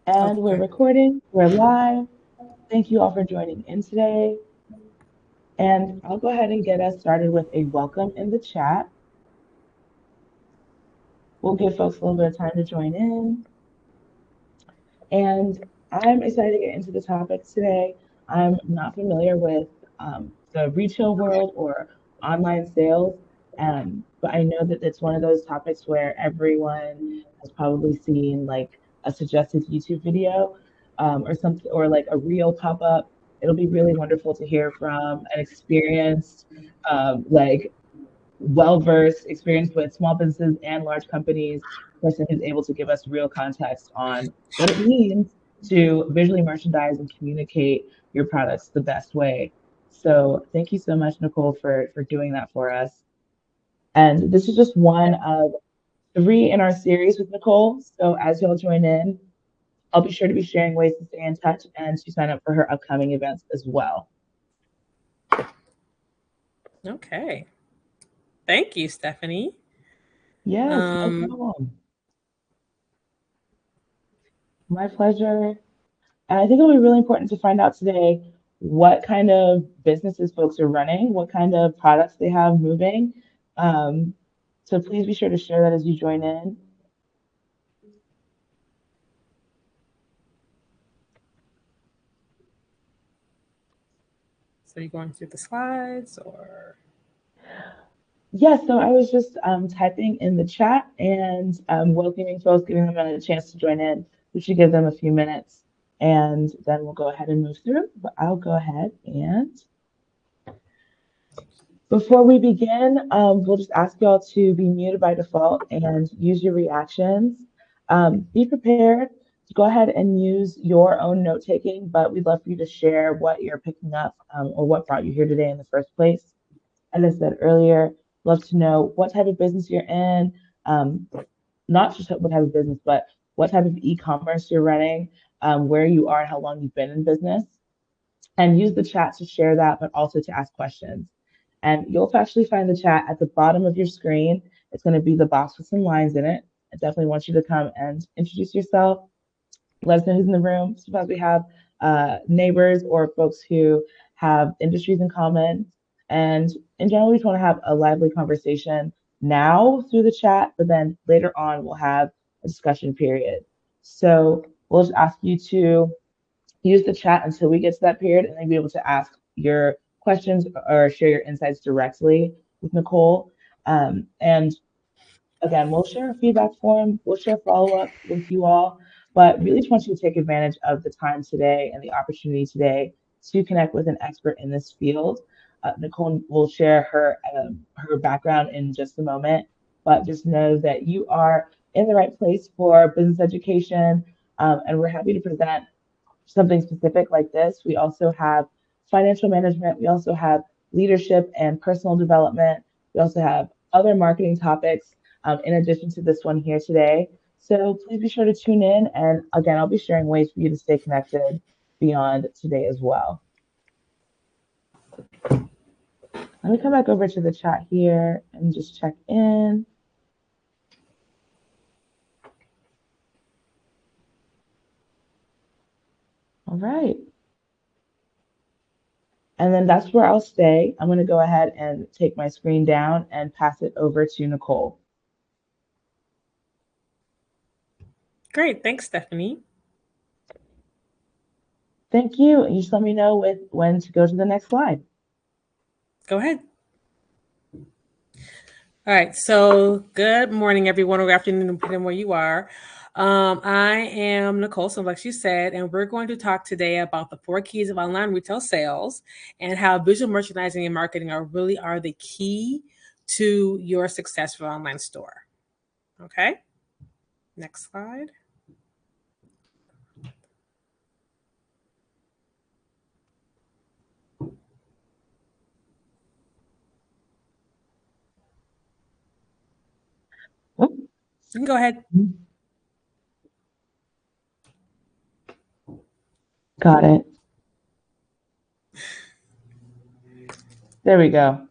And we're Okay. recording, we're live. Thank you all for joining in today. And I'll go ahead and get us started with a welcome in the chat. We'll give folks a little bit of time to join in. And I'm excited to get into the topics today. I'm not familiar with the retail world or online sales, but I know that it's one of those topics where everyone has probably seen like a suggested YouTube video or something, or like a reel pop up. It'll be really wonderful to hear from an experienced, like well-versed experience with small businesses and large companies, person who's able to give us real context on what it means to visually merchandise and communicate your products the best way. So thank you so much, Nicole, for doing that for us. And this is just one of three in our series with Nicole. So as y'all join in, I'll be sure to be sharing ways to stay in touch and to sign up for her upcoming events as well. Okay. Thank you, Stephanie. Yes, no Um, problem. My pleasure. And I think it'll be really important to find out today what kind of businesses folks are running, what kind of products they have moving. Um, so please be sure to share that as you join in. so you going through the slides or Yes, so I was just typing in the chat and welcoming folks, giving them a chance to join in. We should give them a few minutes and then we'll go ahead and move through. But I'll go ahead and before we begin, we'll just ask y'all to be muted by default and use your reactions. Be prepared to go ahead and use your own note taking, but we'd love for you to share what you're picking up or what brought you here today in the first place. As I said earlier, love to know what type of business you're in, um, not just what type of business, but what type of e-commerce you're running, where you are, and how long you've been in business and use the chat to share that, but also to ask questions. And you'll actually find the chat at the bottom of your screen. It's going to be the box with some lines in it. I definitely want you to come and introduce yourself. Let us know who's in the room. Sometimes we have neighbors or folks who have industries in common. And in general, we just want to have a lively conversation now through the chat, but then later on, we'll have a discussion period. So we'll just ask you to use the chat until we get to that period and then be able to ask your questions or share your insights directly with Nicole. And again, we'll share a feedback form, we'll share follow up with you all, but really just want you to take advantage of the time today and the opportunity today to connect with an expert in this field. Nicole will share her background in just a moment, but just know that you are in the right place for business education, and we're happy to present something specific like this. We also have financial management. We also have leadership and personal development. We also have other marketing topics in addition to this one here today. So please be sure to tune in. And again, I'll be sharing ways for you to stay connected beyond today as well. Let me come back over to the chat here and just check in. All right. And then that's where I'll stay. I'm going to go ahead and take my screen down and pass it over to Nicole. great. Thanks, Stephanie. Thank you. And you just let me know when to go to the next slide. Go ahead. All right. So good morning, everyone, or good afternoon, depending on where you are. I am Nicole, so like you said, and we're going to talk today about the 4 keys of online retail sales and how visual merchandising and marketing are the key to your successful online store. Okay. Next slide. Oh, You can go ahead. got it. There we go.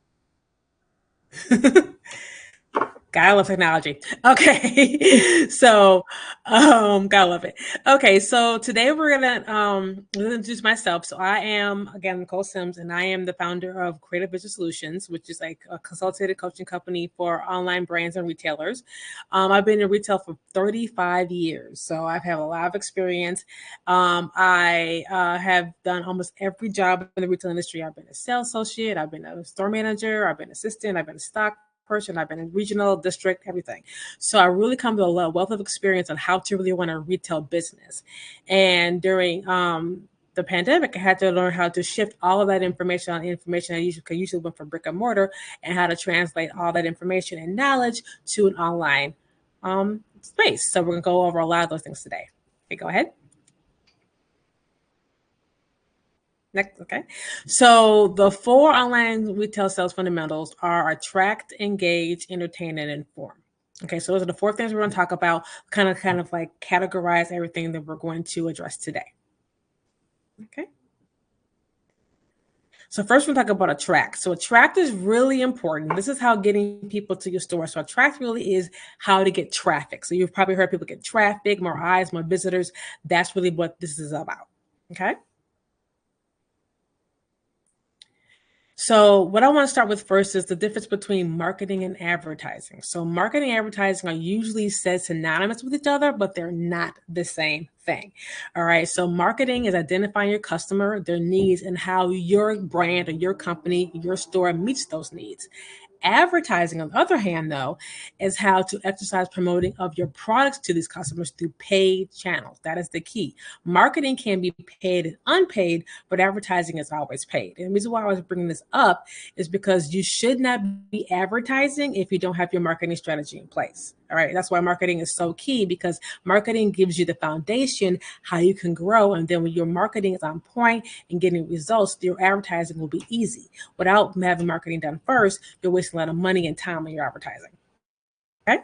Gotta love technology. Okay. So, gotta love it. Okay. So today we're gonna introduce myself. So I am, again, Nicole Sims, and I am the founder of Creative Business Solutions, which is like a consultative coaching company for online brands and retailers. I've been in retail for 35 years. So I've had a lot of experience. I have done almost every job in the retail industry. I've been a sales associate, I've been a store manager, I've been assistant, I've been a stock person, I've been in regional, district, everything. So I really come to a wealth of experience on how to really run a retail business. And during the pandemic, I had to learn how to shift all of that information on information I usually went from brick and mortar, and how to translate all that information and knowledge to an online space. So we're gonna go over a lot of those things today. Okay, go ahead. Next, okay. So the four online retail sales fundamentals are attract, engage, entertain, and inform. Okay, so those are the four things we're going to talk about, kind of like categorize everything that we're going to address today. Okay. So first we'll talk about attract. So attract is really important. This is how getting people to your store. So attract really is how to get traffic. So you've probably heard people get traffic, more eyes, more visitors. That's really what this is about. Okay. So, what I want to start with first is the difference between marketing and advertising. So, marketing and advertising are usually said synonymous with each other, but they're not the same thing. All right. So, marketing is identifying your customer, their needs, and how your brand or your company, your store meets those needs. Advertising, on the other hand, though, is how to exercise promoting of your products to these customers through paid channels. That is the key. Marketing can be paid and unpaid, but advertising is always paid. And the reason why I was bringing this up is because you should not be advertising if you don't have your marketing strategy in place. All right. That's why marketing is so key, because marketing gives you the foundation, how you can grow. And then when your marketing is on point and getting results, your advertising will be easy. Without having marketing done first, you're wasting a lot of money and time on your advertising. Okay.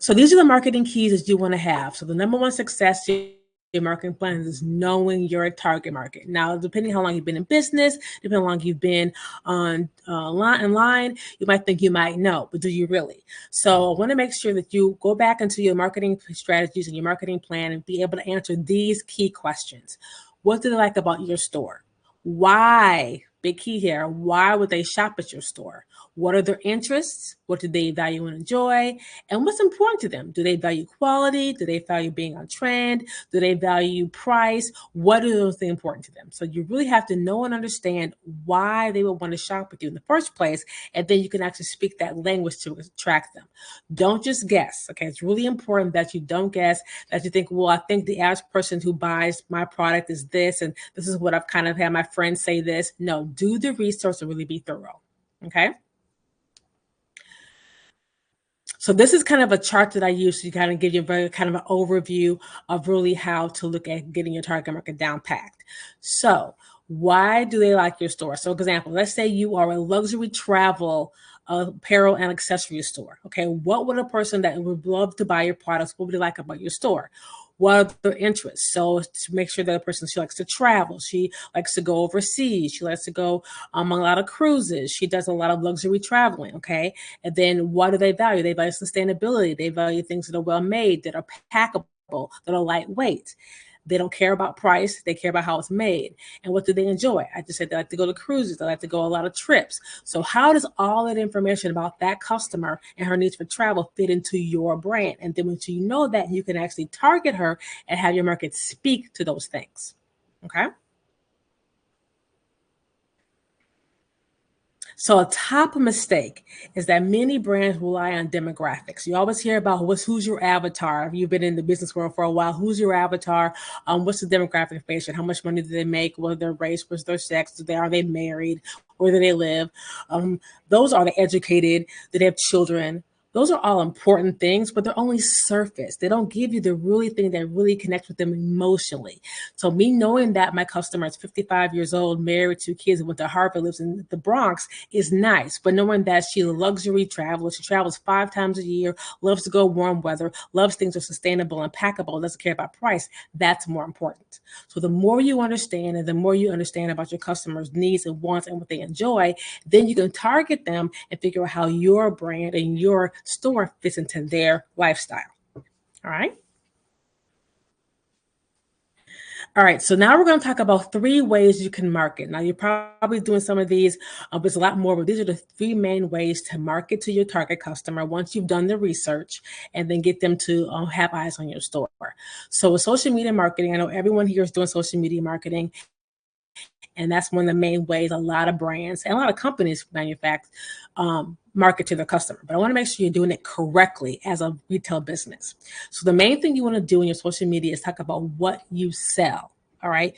So these are the marketing keys that you want to have. So the number one success your marketing plan is knowing your target market. Now, depending how long you've been in business, depending how long you've been on online, you might think you might know, but do you really? So I want to make sure that you go back into your marketing strategies and your marketing plan and be able to answer these key questions. What do they like about your store? Why? Big key here. Why would they shop at your store? What are their interests? What do they value and enjoy? And what's important to them? Do they value quality? Do they value being on trend? Do they value price? What are those things important to them? So you really have to know and understand why they would want to shop with you in the first place. And then you can actually speak that language to attract them. Don't just guess. Okay. It's really important that you don't guess, that you think, well, I think the average person who buys my product is this, and this is what I've kind of had my friends say this. No, do the research and really be thorough. Okay. So this is kind of a chart that I use to kind of give you a very kind of an overview of really how to look at getting your target market down packed. So why do they like your store? So example, let's say you are a luxury travel apparel and accessory store. Okay, what would a person that would love to buy your products, what would they like about your store? What are their interests? So to make sure that a person, she likes to travel, she likes to go overseas, she likes to go on a lot of cruises, she does a lot of luxury traveling. Okay, and then what do they value? They value sustainability. They value things that are well made, that are packable, that are lightweight. They don't care about price. They care about how it's made. And what do they enjoy? I just said they like to go to cruises. They like to go on a lot of trips. So how does all that information about that customer and her needs for travel fit into your brand? And then once you know that, you can actually target her and have your market speak to those things. Okay. So a top mistake is that many brands rely on demographics. You always hear about who's your avatar. If you've been in the business world for a while, who's your avatar? What's the demographic information? How much money do they make? What are their race? What's their sex? Are they married? Where do they live? Those are the educated. Do they have children? Those are all important things, but they're only surface. They don't give you the really thing that really connects with them emotionally. So me knowing that my customer is 55 years old, married, 2 kids, and went to Harvard, lives in the Bronx is nice. But knowing that she's a luxury traveler, she travels 5 times a year, loves to go warm weather, loves things that are sustainable and packable, doesn't care about price, that's more important. So the more you understand and the more you understand about your customers' needs and wants and what they enjoy, then you can target them and figure out how your brand and your store fits into their lifestyle. All right. All right, so now we're going to talk about 3 ways you can market. Now, you're probably doing some of these, but there's a lot more, but these are the 3 main ways to market to your target customer once you've done the research and then get them to have eyes on your store. So, with social media marketing, I know everyone here is doing social media marketing, and that's one of the main ways a lot of brands and a lot of companies market to their customer. But I want to make sure you're doing it correctly as a retail business. So the main thing you want to do in your social media is talk about what you sell. All right.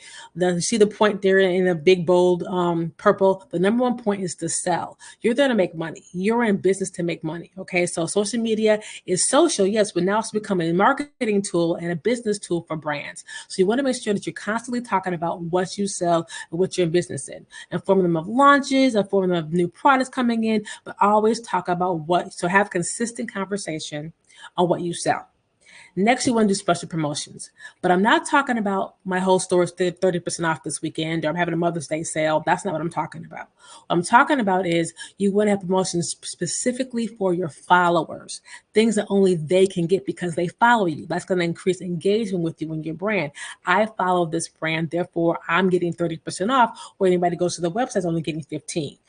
See the point there in the big bold purple. The number one point is to sell. You're there to make money. You're in business to make money. Okay. So social media is social, yes, but now it's becoming a marketing tool and a business tool for brands. So you want to make sure that you're constantly talking about what you sell and what you're in business in. Inform them of launches, inform them of new products coming in, but always talk about what. So have consistent conversation on what you sell. Next, you want to do special promotions. But I'm not talking about my whole store is 30% off this weekend or I'm having a Mother's Day sale. That's not what I'm talking about. What I'm talking about is you want to have promotions specifically for your followers, things that only they can get because they follow you. That's going to increase engagement with you and your brand. I follow this brand, therefore I'm getting 30% off, or anybody goes to the website is only getting 15.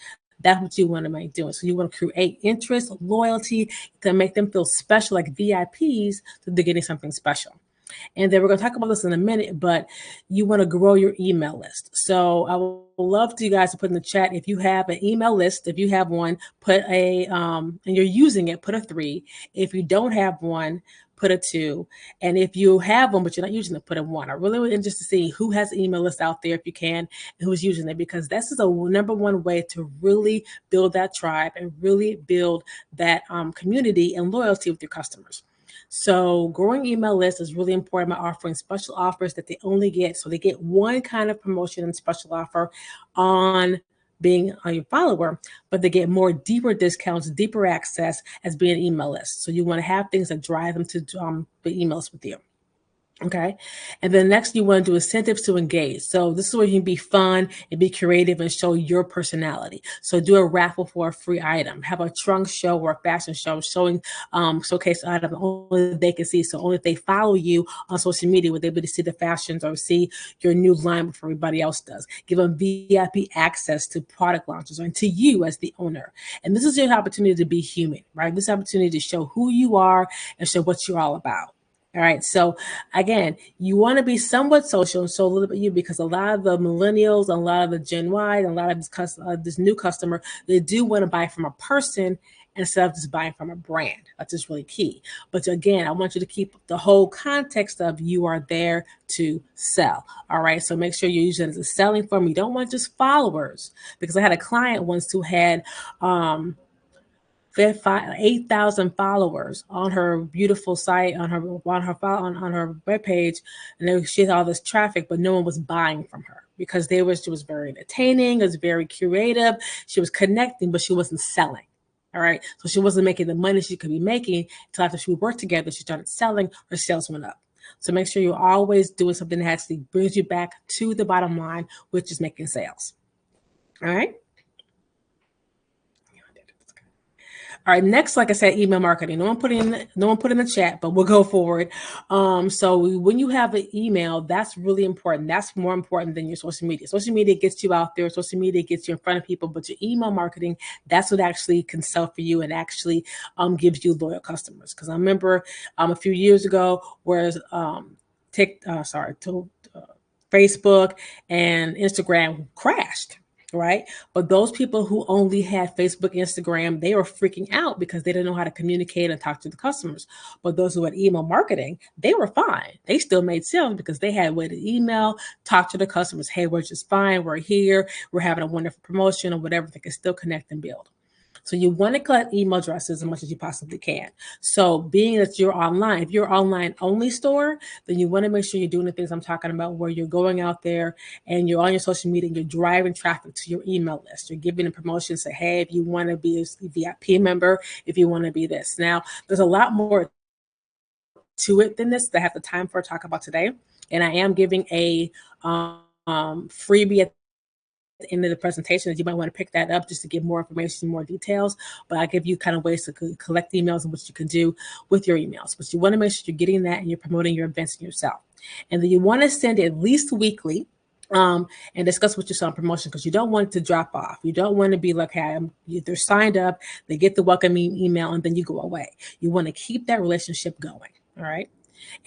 That's what you want to make doing. So you want to create interest, loyalty to make them feel special, like VIPs, so they're getting something special. And then we're going to talk about this in a minute, but you want to grow your email list. So I would love to you guys to put in the chat if you have an email list. If you have one, put and you're using it, put a 3. If you don't have one, put a 2. And if you have one, but you're not using it, put a 1. I really would interested to see who has an email list out there, if you can, and who's using it, because this is a number one way to really build that tribe and really build that community and loyalty with your customers. So growing email list is really important by offering special offers that they only get. So they get one kind of promotion and special offer on being your follower, but they get more deeper discounts, deeper access as being an email list. So you want to have things that drive them to the emails with you. Okay. And then next you want to do incentives to engage. So this is where you can be fun and be creative and show your personality. So do a raffle for a free item, have a trunk show or a fashion show showing showcase item only they can see. So only if they follow you on social media will they be able to see the fashions or see your new line before everybody else does. Give them VIP access to product launches and to you as the owner. And this is your opportunity to be human, right? This opportunity to show who you are and show what you're all about. All right. So again, you want to be somewhat social and show a little bit you, because a lot of the millennials, a lot of the Gen Y, and a lot of this new customer, they do want to buy from a person instead of just buying from a brand. That's just really key. But again, I want you to keep the whole context of you are there to sell. All right. So make sure you use it as a selling form. You don't want just followers, because I had a client once who had 8,000 followers on her beautiful site, on her webpage, and she had all this traffic, but no one was buying from her because she was very entertaining, it was very creative, she was connecting, but she wasn't selling. All right, so she wasn't making the money she could be making until after we worked together. She started selling, her sales went up. So make sure you're always doing something that actually brings you back to the bottom line, which is making sales. All right. All right, next, like I said, email marketing. No one put in the chat, but we'll go forward. So when you have an email, that's really important. That's more important than your social media. Social media gets you out there. Social media gets you in front of people, but your email marketing, that's what actually can sell for you and actually gives you loyal customers. Because I remember a few years ago, where Facebook and Instagram crashed, right? But those people who only had Facebook, Instagram, they were freaking out because they didn't know how to communicate and talk to the customers. But those who had email marketing, they were fine. They still made sales because they had a way to email, talk to the customers. Hey, we're just fine. We're here. We're having a wonderful promotion or whatever. They can still connect and build. So you want to collect email addresses as much as you possibly can. So being that you're online, if you're online only store, then you want to make sure you're doing the things I'm talking about, where you're going out there and you're on your social media and you're driving traffic to your email list. You're giving a promotion, say, hey, if you want to be a VIP member, if you want to be this. Now, there's a lot more to it than this that I have the time for to talk about today. And I am giving a freebie at the end of the presentation that you might want to pick that up just to give more information, more details. But I give you kind of ways to collect emails and what you can do with your emails. But you want to make sure you're getting that and you're promoting your events and yourself. And then you want to send at least weekly and discuss what you saw in promotion, because you don't want it to drop off. You don't want to be like, hey, they're signed up, they get the welcoming email, and then you go away. You want to keep that relationship going. All right.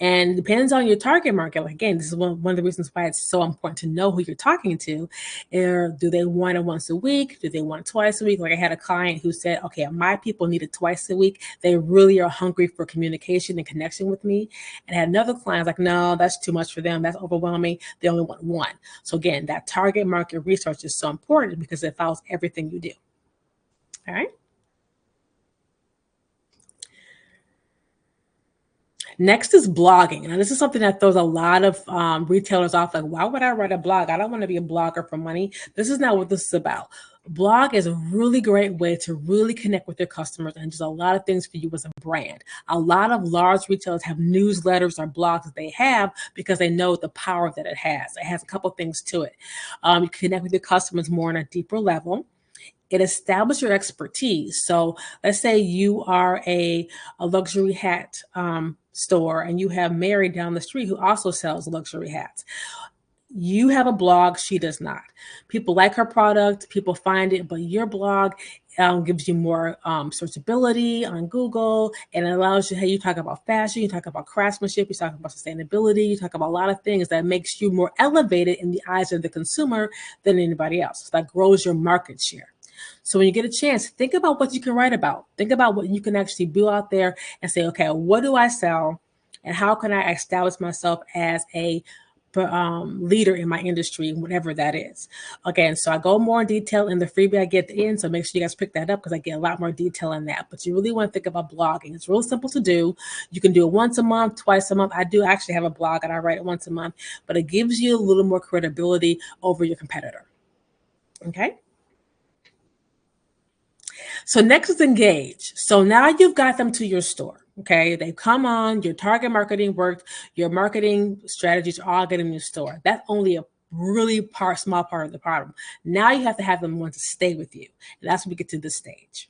And it depends on your target market. Like, again, this is one of the reasons why it's so important to know who you're talking to. Do they want it once a week? Do they want it twice a week? Like, I had a client who said, okay, my people need it twice a week. They really are hungry for communication and connection with me. And I had another client like, no, that's too much for them. That's overwhelming. They only want one. So again, that target market research is so important because it follows everything you do. All right. Next is blogging. Now, this is something that throws a lot of retailers off. Like, why would I write a blog? I don't want to be a blogger for money. This is not what this is about. Blog is a really great way to really connect with your customers and just a lot of things for you as a brand. A lot of large retailers have newsletters or blogs that they have because they know the power that it has. It has a couple things to it. You connect with your customers more on a deeper level. It establishes your expertise. So let's say you are a luxury hat store and you have Mary down the street who also sells luxury hats. You have a blog, she does not. People like her product, people find it, but your blog gives you more searchability on Google, and it allows you, hey, you talk about fashion, you talk about craftsmanship, you talk about sustainability, you talk about a lot of things that makes you more elevated in the eyes of the consumer than anybody else. So that grows your market share. So when you get a chance, think about what you can write about. Think about what you can actually build out there and say, okay, what do I sell? And how can I establish myself as a leader in my industry, whatever that is. Again, so I go more in detail in the freebie I get in, so make sure you guys pick that up because I get a lot more detail in that. But you really want to think about blogging. It's real simple to do. You can do it once a month, twice a month. I do actually have a blog and I write it once a month, but it gives you a little more credibility over your competitor. Okay. So next is engage. So now you've got them to your store. Okay, they've come on, your target marketing worked, your marketing strategies are all getting in your store. That's only a really small part of the problem. Now you have to have them want to stay with you. And that's when we get to this stage.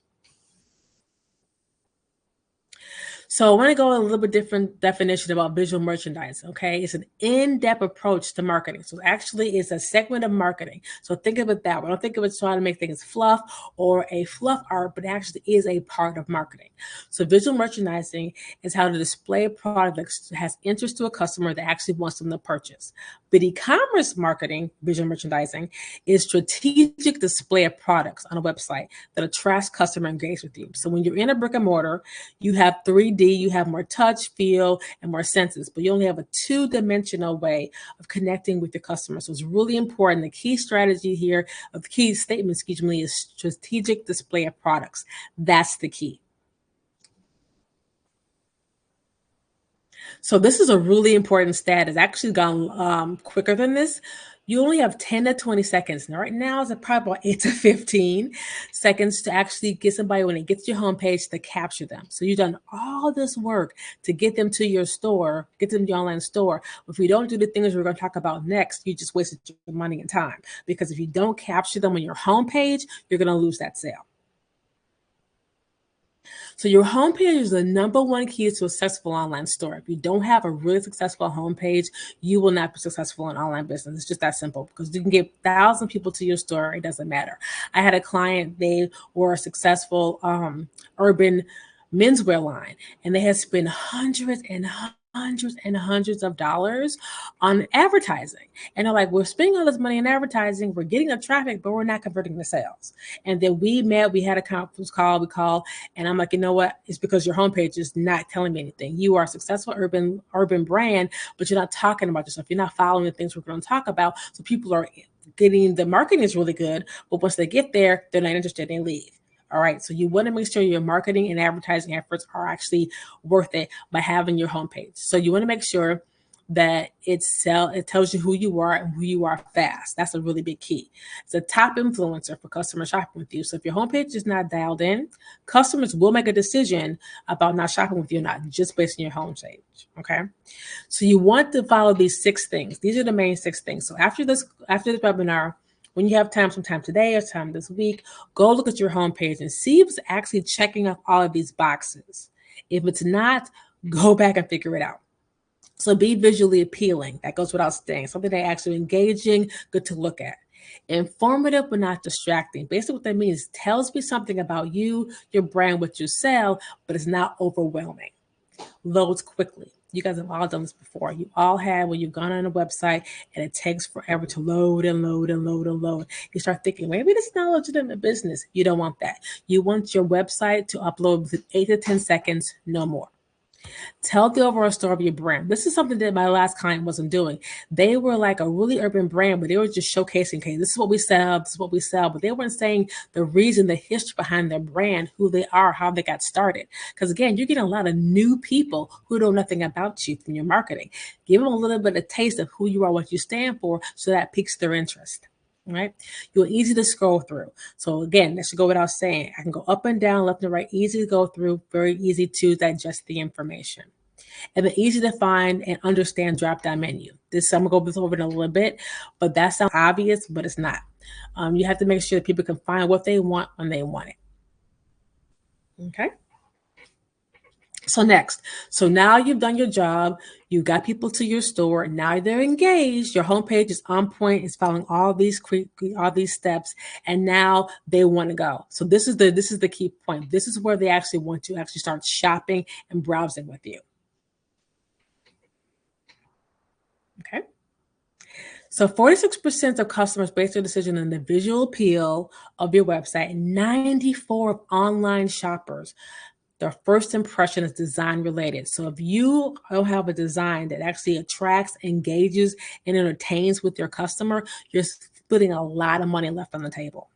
So I want to go a little bit different definition about visual merchandising. Okay, it's an in-depth approach to marketing. So actually, it's a segment of marketing. So think of it that way. Don't think of it trying to make things fluff or a fluff art, but it actually is a part of marketing. So visual merchandising is how to display a product that has interest to a customer that actually wants them to purchase. But e-commerce marketing, visual merchandising, is strategic display of products on a website that attracts customer engagement with you. So when you're in a brick and mortar, you have 3D, you have more touch, feel, and more senses, but you only have a two-dimensional way of connecting with your customers. So it's really important. The key strategy here, of the key statement, excuse me, is strategic display of products. That's the key. So this is a really important stat. It's actually gone quicker than this. You only have 10 to 20 seconds. Now, right now, it's probably about 8 to 15 seconds to actually get somebody when it gets to your homepage to capture them. So you've done all this work to get them to your store, get them to your online store. If you don't do the things we're going to talk about next, you just wasted your money and time. Because if you don't capture them on your homepage, you're going to lose that sale. So your homepage is the number one key to a successful online store. If you don't have a really successful homepage, you will not be successful in online business. It's just that simple because you can get 1,000 people to your store. It doesn't matter. I had a client, they were a successful urban menswear line, and they had spent hundreds of dollars on advertising. And they're like, we're spending all this money on advertising, we're getting the traffic, but we're not converting the sales. And then we had a conference call, and I'm like, you know what? It's because your homepage is not telling me anything. You are a successful urban brand, but you're not talking about yourself. You're not following the things we're going to talk about. So people are getting, the marketing is really good, but once they get there, they're not interested, they leave. All right. So you want to make sure your marketing and advertising efforts are actually worth it by having your homepage. So you want to make sure that it tells you who you are and who you are fast. That's a really big key. It's a top influencer for customer shopping with you. So if your homepage is not dialed in, customers will make a decision about not shopping with you or not just based on your homepage. Okay. So you want to follow these 6 things. These are the main 6 things. So after this webinar, when you have time sometime today or time this week, go look at your homepage and see if it's actually checking off all of these boxes. If it's not, go back and figure it out. So be visually appealing. That goes without saying. Something that actually engaging, good to look at. Informative but not distracting. Basically, what that means tells me something about you, your brand, what you sell, but it's not overwhelming. Loads quickly. You guys have all done this before. You all have when you've gone on a website and it takes forever to load and load and load and load. You start thinking, maybe this is not a legitimate business. You don't want that. You want your website to upload within 8 to 10 seconds, no more. Tell the overall story of your brand. This is something that my last client wasn't doing. They were like a really urban brand, but they were just showcasing, okay, this is what we sell, this is what we sell. But they weren't saying the reason, the history behind their brand, who they are, how they got started. Because again, you're getting a lot of new people who know nothing about you from your marketing. Give them a little bit of taste of who you are, what you stand for, so that piques their interest. Right? You're easy to scroll through. So again, that should go without saying. I can go up and down, left and right, easy to go through, very easy to digest the information. And then easy to find and understand drop-down menu. This I'm gonna go over it in a little bit, but that sounds obvious, but it's not. You have to make sure that people can find what they want when they want it. Okay. So next, so now you've done your job, you got people to your store, now they're engaged, your homepage is on point, it's following all these steps, and now they want to go. So this is the key point. This is where they actually want to actually start shopping and browsing with you. Okay. So 46% of customers base their decision on the visual appeal of your website. 94 of online shoppers, their first impression is design related. So if you don't have a design that actually attracts, engages, and entertains with your customer, you're putting a lot of money left on the table.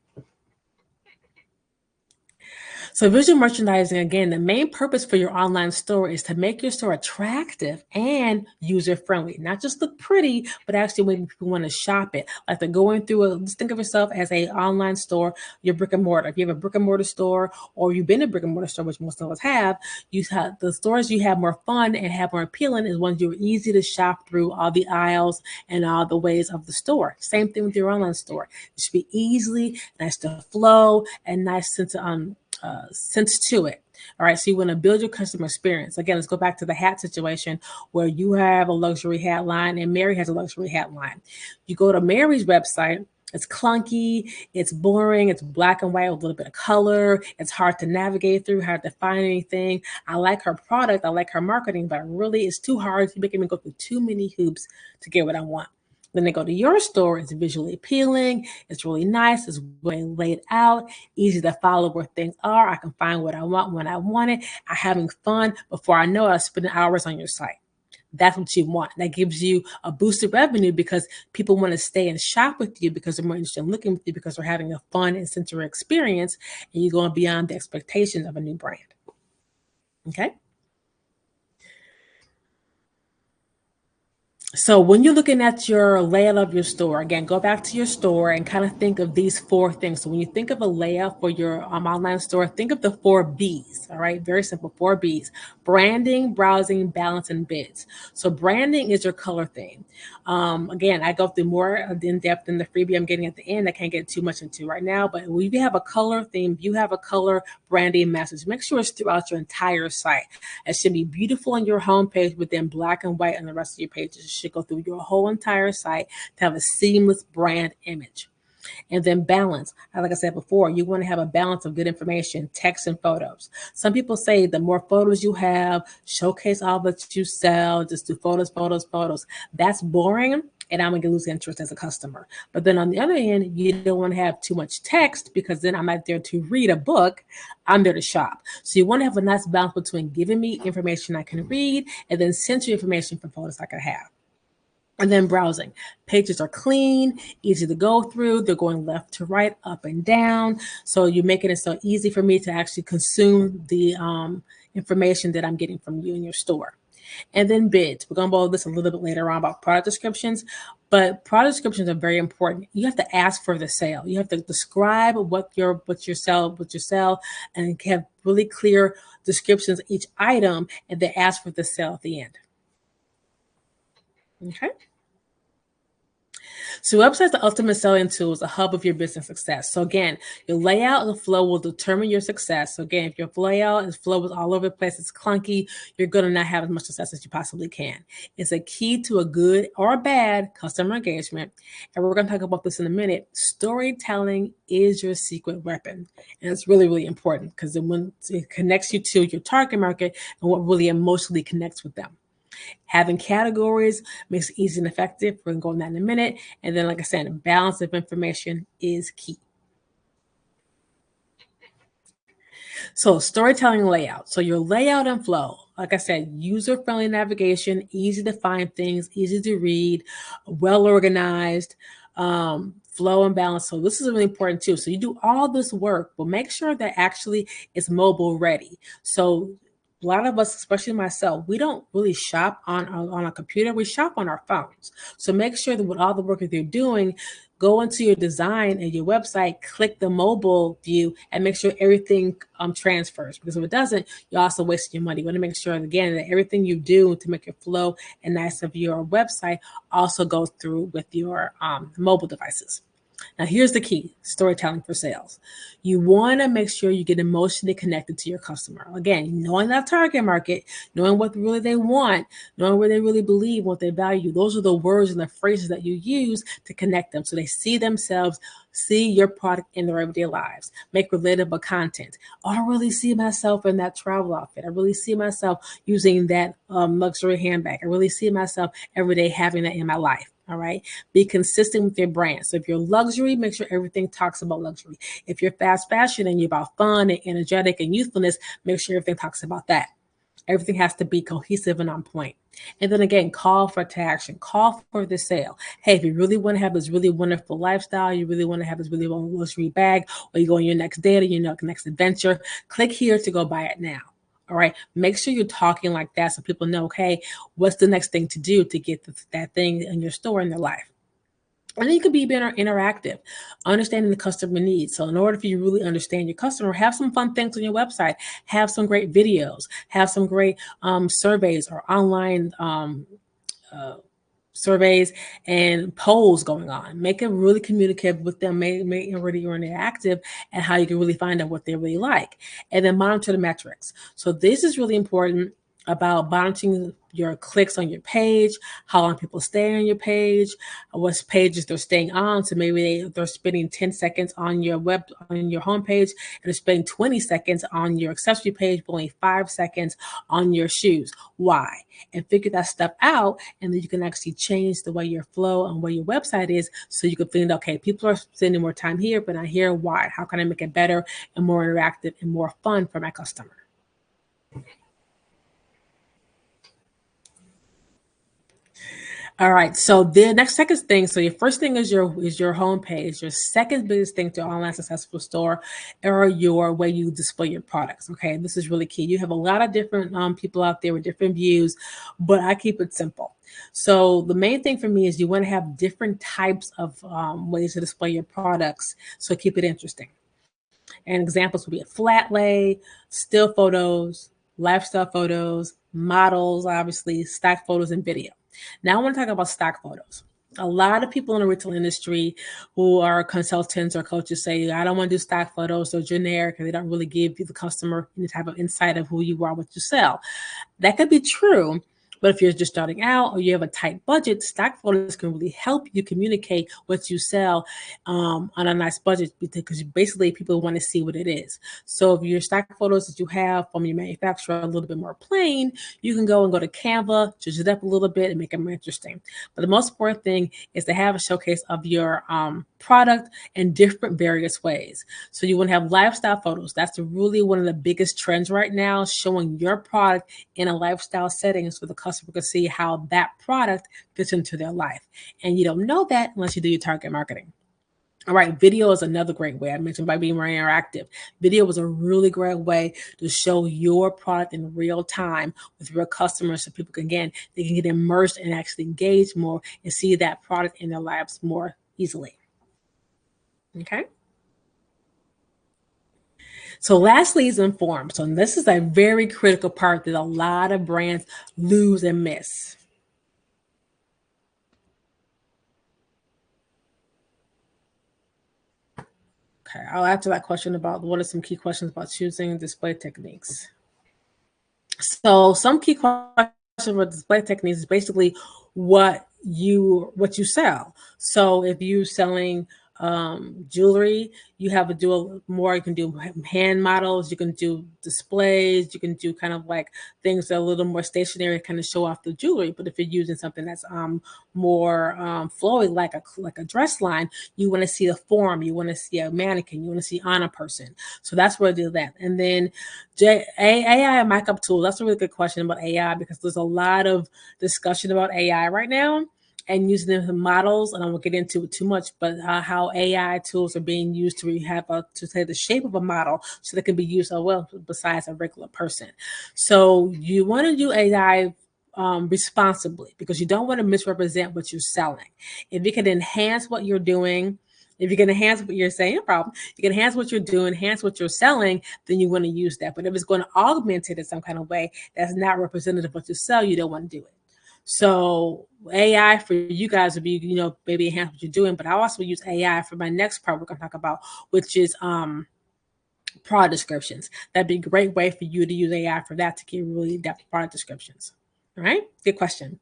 So visual merchandising, again, the main purpose for your online store is to make your store attractive and user-friendly. Not just look pretty, but actually make people want to shop it. Like they're going through just think of yourself as a online store, your brick and mortar. If you have a brick and mortar store or you've been a brick and mortar store, which most of us have, you have the stores you have more fun and have more appealing is ones you're easy to shop through all the aisles and all the ways of the store. Same thing with your online store. It should be easily, nice to flow, and nice sense to it. All right, so you want to build your customer experience. Again, let's go back to the hat situation where you have a luxury hat line and Mary has a luxury hat line. You go to Mary's website, it's clunky, it's boring, it's black and white with a little bit of color, it's hard to navigate through, hard to find anything. I like her product, I like her marketing, but really it's too hard. It's making me go through too many hoops to get what I want. Then they go to your store, it's visually appealing, it's really nice, it's well laid out, easy to follow where things are. I can find what I want when I want it. I'm having fun. Before I know it, I'm spending hours on your site. That's what you want. That gives you a boost of revenue because people want to stay and shop with you because they're more interested in looking with you because they're having a fun and sensory experience and you're going beyond the expectations of a new brand. Okay. So when you're looking at your layout of your store, again, go back to your store and kind of think of these 4 things. So when you think of a layout for your online store, think of the 4 B's. All right, very simple, 4 B's: branding, browsing, balance, and bids. So branding is your color theme. Again, I go through more in depth in the freebie I'm getting at the end. I can't get too much into right now, but when you have a color theme, you have a color branding message. Make sure it's throughout your entire site. It should be beautiful on your homepage, but then black and white on the rest of your pages. It should go through your whole entire site to have a seamless brand image. And then balance. Like I said before, you want to have a balance of good information, text and photos. Some people say the more photos you have, showcase all that you sell, just do photos, photos, photos. That's boring. And I'm going to lose interest as a customer. But then on the other hand, you don't want to have too much text because then I'm not there to read a book. I'm there to shop. So you want to have a nice balance between giving me information I can read and then sensory information from photos I can have. And then browsing. Pages are clean, easy to go through. They're going left to right, up and down. So you're making it so easy for me to actually consume the information that I'm getting from you in your store. And then bids. We're going to go over this a little bit later on about product descriptions, but product descriptions are very important. You have to ask for the sale. You have to describe what you sell, and have really clear descriptions of each item, and then ask for the sale at the end. Okay. So website's the ultimate selling tool, is a hub of your business success. So again, your layout and the flow will determine your success. So again, if your layout and flow is all over the place, it's clunky, you're going to not have as much success as you possibly can. It's a key to a good or a bad customer engagement. And we're going to talk about this in a minute. Storytelling is your secret weapon. And it's really, really important because it connects you to your target market and what really emotionally connects with them. Having categories makes it easy and effective. We're going to go on that in a minute. And then, like I said, a balance of information is key. So storytelling layout. So your layout and flow, like I said, user-friendly navigation, easy to find things, easy to read, well organized, flow and balance. So this is really important too. So you do all this work, but make sure that actually it's mobile ready. So a lot of us, especially myself, we don't really shop on a computer. We shop on our phones. So make sure that with all the work that you're doing, go into your design and your website, click the mobile view, and make sure everything transfers. Because if it doesn't, you're also wasting your money. You want to make sure, again, that everything you do to make your flow and nice of your website also goes through with your mobile devices. Now, here's the key: storytelling for sales. You want to make sure you get emotionally connected to your customer. Again, knowing that target market, knowing what really they want, knowing where they really believe, what they value. Those are the words and the phrases that you use to connect them so they see themselves, see your product in their everyday lives. Make relatable content. Oh, I really see myself in that travel outfit. I really see myself using that luxury handbag. I really see myself every day having that in my life. All right. Be consistent with your brand. So if you're luxury, make sure everything talks about luxury. If you're fast fashion and you're about fun and energetic and youthfulness, make sure everything talks about that. Everything has to be cohesive and on point. And then again, call for to action, call for the sale. Hey, if you really want to have this really wonderful lifestyle, you really want to have this really wonderful luxury bag, or you go on your next date or your next adventure, click here to go buy it now. All right. Make sure you're talking like that so people know, okay, what's the next thing to do to get that thing in your store in their life. And then you can be better interactive, understanding the customer needs. So in order for you to really understand your customer, have some fun things on your website, have some great videos, have some great surveys or online surveys and polls going on. Make it really communicative with them, make it really interactive, and how you can really find out what they really like. And then monitor the metrics. So this is really important about monitoring your clicks on your page, how long people stay on your page, what pages they're staying on. So maybe they're spending 10 seconds on your homepage, and they're spending 20 seconds on your accessory page, but only 5 seconds on your shoes. Why? And figure that stuff out, and then you can actually change the way your flow and where your website is, so you can find, okay, people are spending more time here, but not here. Why? How can I make it better and more interactive and more fun for my customer? All right. So the second thing, so your first thing is your home page. Your second biggest thing to online successful store are your way you display your products. Okay, this is really key. You have a lot of different people out there with different views, but I keep it simple. So the main thing for me is you want to have different types of ways to display your products. So keep it interesting. And examples would be a flat lay, still photos, lifestyle photos, models, obviously, stock photos, and video. Now I want to talk about stock photos. A lot of people in the retail industry who are consultants or coaches say, I don't want to do stock photos, they're generic, and they don't really give you the customer any type of insight of who you are, what you sell. That could be true. But if you're just starting out or you have a tight budget, stock photos can really help you communicate what you sell on a nice budget, because basically people want to see what it is. So if your stock photos that you have from your manufacturer are a little bit more plain, you can go to Canva, judge it up a little bit and make it more interesting. But the most important thing is to have a showcase of your product in different various ways. So you want to have lifestyle photos. That's really one of the biggest trends right now, showing your product in a lifestyle setting so the customer can see how that product fits into their life. And you don't know that unless you do your target marketing. All right, video is another great way. I mentioned by being more interactive. Video was a really great way to show your product in real time with real customers so people can, again, they can get immersed and actually engage more and see that product in their lives more easily. Okay. So lastly is inform. So this is a very critical part that a lot of brands lose and miss. Okay, I'll answer that question about what are some key questions about choosing display techniques. So some key questions with display techniques is basically what you sell. So if you're selling jewelry, you have to do more. You can do hand models, you can do displays, you can do kind of like things that are a little more stationary, kind of show off the jewelry. But if you're using something that's more flowy, like a dress line, you want to see a form, you want to see a mannequin, you want to see on a person. So that's where I do that. And then AI and makeup tools. That's a really good question about AI because there's a lot of discussion about AI right now and using them as models. And I won't get into it too much, but how AI tools are being used to to say the shape of a model so that can be used well besides a regular person. So you want to do AI responsibly because you don't want to misrepresent what you're selling. If you can enhance what you're doing, if you can enhance what you're saying, no problem. You can enhance what you're doing, enhance what you're selling, then you want to use that. But if it's going to augment it in some kind of way that's not representative of what you sell, you don't want to do it. So AI for you guys would be, maybe enhance what you're doing. But I also use AI for my next part we're going to talk about, which is product descriptions. That'd be a great way for you to use AI for that to get really in-depth product descriptions. All right, good question.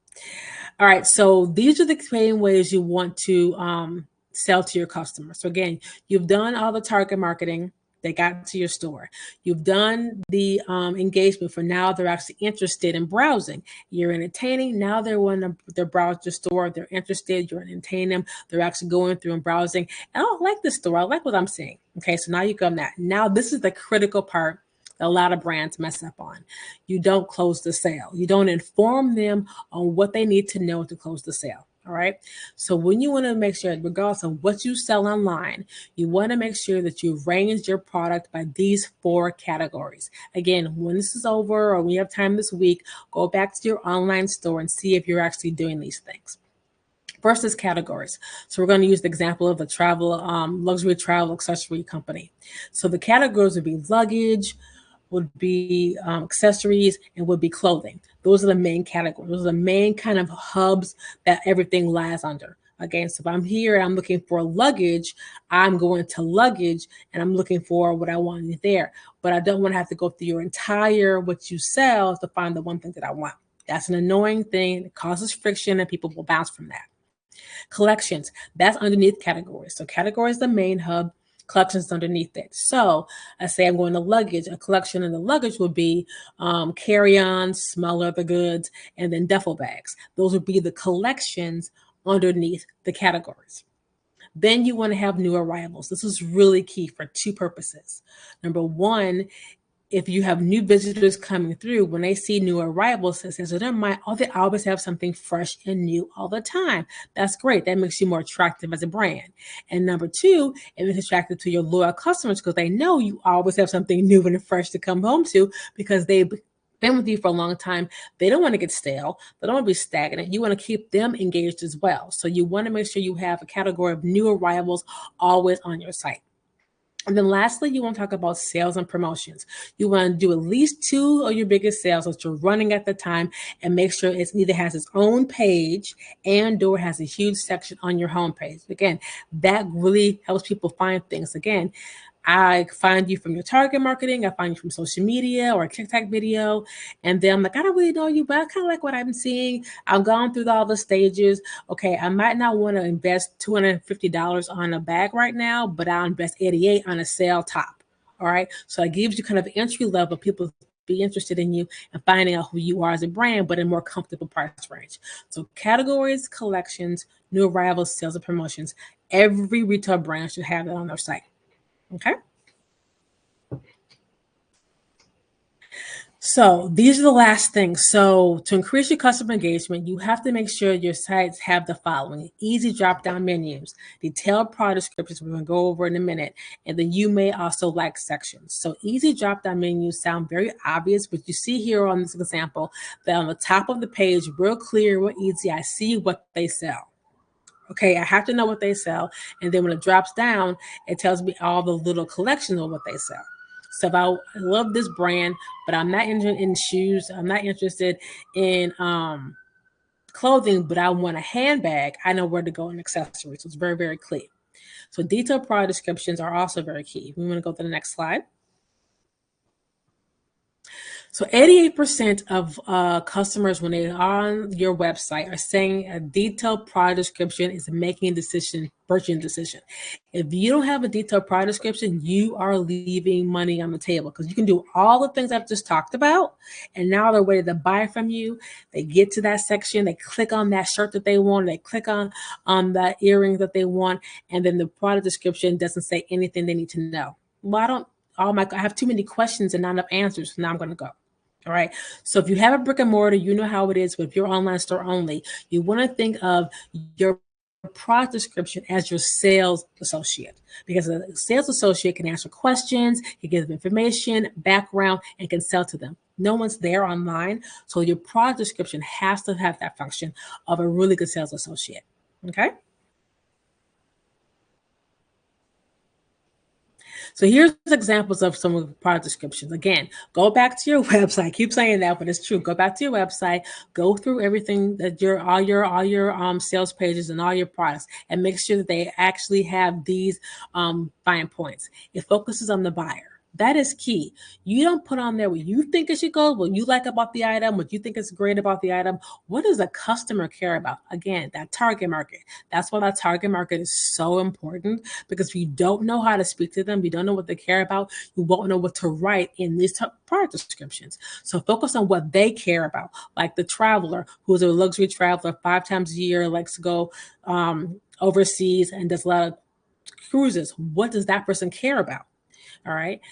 All right, so these are the main ways you want to sell to your customers. So again, you've done all the target marketing. They got to your store. You've done the engagement for now they're actually interested in browsing. You're entertaining. Now they want to they're browse your store. They're interested. You're entertaining them. They're actually going through and browsing. And I don't like this store. I like what I'm seeing. Okay, so now you come that. Now this is the critical part that a lot of brands mess up on. You don't close the sale. You don't inform them on what they need to know to close the sale. All right. So when you want to make sure, regardless of what you sell online, you want to make sure that you've ranged your product by these 4 categories. Again, when this is over or when you have time this week, go back to your online store and see if you're actually doing these things. First is categories. So we're going to use the example of a luxury travel accessory company. So the categories would be luggage, would be accessories, and would be clothing. Those are the main categories. Those are the main kind of hubs that everything lies under. Again, so if I'm here and I'm looking for luggage, I'm going to luggage and I'm looking for what I want there. But I don't want to have to go through your entire what you sell to find the one thing that I want. That's an annoying thing. It causes friction and people will bounce from that. Collections, that's underneath categories. So categories the main hub, collections underneath it. So I say I'm going to luggage. A collection in the luggage would be carry-ons, small leather goods, and then duffel bags. Those would be the collections underneath the categories. Then you want to have new arrivals. This is really key for 2 purposes. Number one, if you have new visitors coming through, when they see new arrivals, it says to them, they always have something fresh and new all the time. That's great. That makes you more attractive as a brand. And number two, it makes attractive to your loyal customers because they know you always have something new and fresh to come home to because they've been with you for a long time. They don't want to get stale. They don't want to be stagnant. You want to keep them engaged as well. So you want to make sure you have a category of new arrivals always on your site. And then lastly, you want to talk about sales and promotions. You want to do at least 2 of your biggest sales that you're running at the time and make sure it either has its own page and or has a huge section on your homepage. Again, that really helps people find things. Again, I find you from your target marketing. I find you from social media or a TikTok video. And then I'm like, I don't really know you, but I kind of like what I'm seeing. I've gone through all the stages. Okay, I might not want to invest $250 on a bag right now, but I'll invest 88 on a sale top. All right. So it gives you kind of entry level people be interested in you and finding out who you are as a brand, but in a more comfortable price range. So categories, collections, new arrivals, sales, and promotions. Every retail brand should have it on their site. Okay. So these are the last things. So to increase your customer engagement, you have to make sure your sites have the following: easy drop-down menus, detailed product descriptions, we're going to go over in a minute, and then you may also like sections. So easy drop-down menus sound very obvious, but you see here on this example that on the top of the page, real clear, real easy, I see what they sell. Okay, I have to know what they sell. And then when it drops down, it tells me all the little collections of what they sell. So if I love this brand, but I'm not interested in shoes, I'm not interested in clothing, but I want a handbag, I know where to go in accessories. So it's very, very clear. So detailed product descriptions are also very key. We want to go to the next slide. So 88% of customers, when they are on your website, are saying a detailed product description is making a decision, purchasing decision. If you don't have a detailed product description, you are leaving money on the table, because you can do all the things I've just talked about, and now they're ready to buy from you. They get to that section, they click on that shirt that they want, they click on that earring that they want, and then the product description doesn't say anything they need to know. Well, I have too many questions and not enough answers, so now I'm going to go. All right. So if you have a brick and mortar, you know how it is. But if you're online store only, you want to think of your product description as your sales associate, because a sales associate can answer questions, can give them information, background, and can sell to them. No one's there online. So your product description has to have that function of a really good sales associate. Okay. So here's examples of some of the product descriptions. Again, go back to your website. Keep saying that, but it's true. Go back to your website. Go through everything that all your sales pages and all your products, and make sure that they actually have these fine points. It focuses on the buyer. That is key. You don't put on there what you think it should go, what you like about the item, what you think is great about the item. What does a customer care about? Again, that target market. That's why that target market is so important, because if you don't know how to speak to them, you don't know what they care about, you won't know what to write in these product descriptions. So focus on what they care about, like the traveler who's a luxury traveler 5 times a year, likes to go overseas and does a lot of cruises. What does that person care about? All right.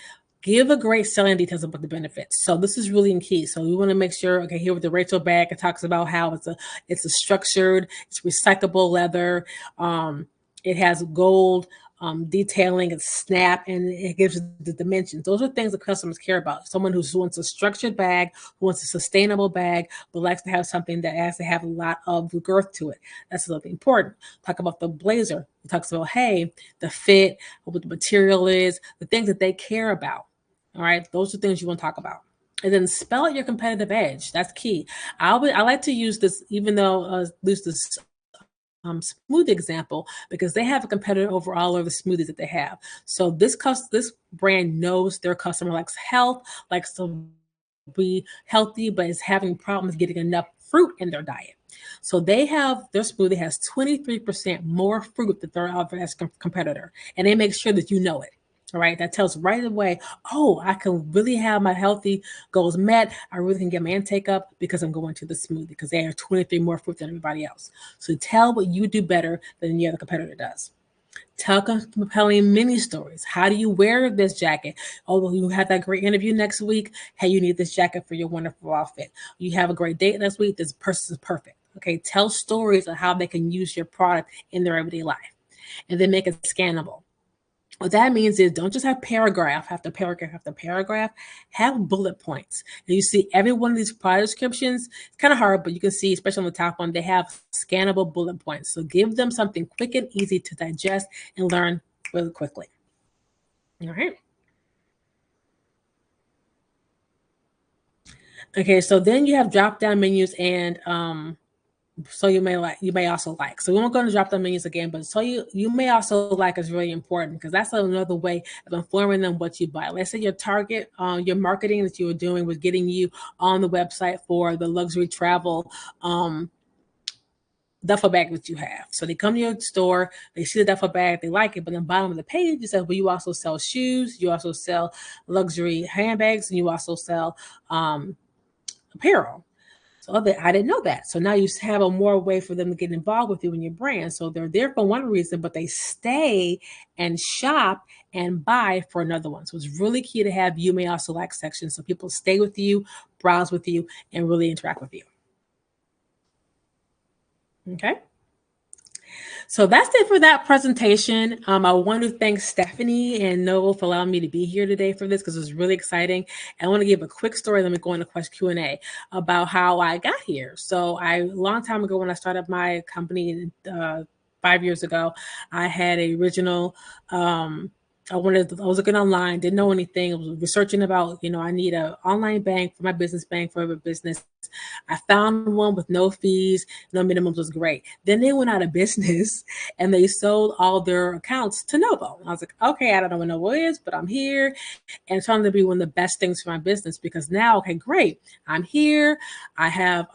Give a great selling details about the benefits. So this is really key. So we want to make sure, okay, here with the Rachel bag, it talks about how it's a structured, it's recyclable leather. It has gold detailing, it's snap, and it gives the dimensions. Those are things that customers care about. Someone who wants a structured bag, who wants a sustainable bag, but likes to have something that has to have a lot of girth to it. That's something important. Talk about the blazer. It talks about, hey, the fit, what the material is, the things that they care about. All right, those are things you want to talk about. And then spell out your competitive edge. That's key. I like to use this, even though use this smoothie example, because they have a competitor over all of the smoothies that they have. So this brand knows their customer likes health, likes to be healthy, but is having problems getting enough fruit in their diet. So their smoothie has 23% more fruit than their other competitor, and they make sure that you know it. All right, that tells right away, oh, I can really have my healthy goals met. I really can get my intake up because I'm going to the smoothie, because they have 23 more fruit than everybody else. So tell what you do better than the other competitor does. Tell compelling mini stories. How do you wear this jacket? Oh, well, you have that great interview next week. Hey, you need this jacket for your wonderful outfit. You have a great date next week. This person is perfect. Okay, tell stories of how they can use your product in their everyday life, and then make it scannable. What that means is, don't just have paragraph after paragraph after paragraph, have bullet points. And you see every one of these product descriptions, it's kind of hard, but you can see, especially on the top one, they have scannable bullet points. So give them something quick and easy to digest and learn really quickly. All right. Okay, so then you have drop down menus, and so you may also like. So we won't go into drop down menus again, but so you may also like is really important, because that's another way of informing them what you buy. Let's say your target, your marketing that you were doing was getting you on the website for the luxury travel duffel bag that you have. So they come to your store, they see the duffel bag, they like it, but on the bottom of the page it says, well, you also sell shoes, you also sell luxury handbags, and you also sell apparel. So I didn't know that. So now you have a more way for them to get involved with you and your brand. So they're there for one reason, but they stay and shop and buy for another one. So it's really key to have you may also like sections so people stay with you, browse with you, and really interact with you. Okay. So that's it for that presentation. I want to thank Stephanie and Novo for allowing me to be here today for this because it was really exciting. And I want to give a quick story. Then we go into question Q&A about how I got here. So a long time ago when I started my company 5 years ago, I had a original. I was looking online, didn't know anything. I was researching about, I need an online bank for my business bank for every business. I found one with no fees, no minimums, was great. Then they went out of business and they sold all their accounts to Novo. I was like, okay, I don't know what Novo is, but I'm here and it's trying to be one of the best things for my business because now, okay, great. I'm here. I have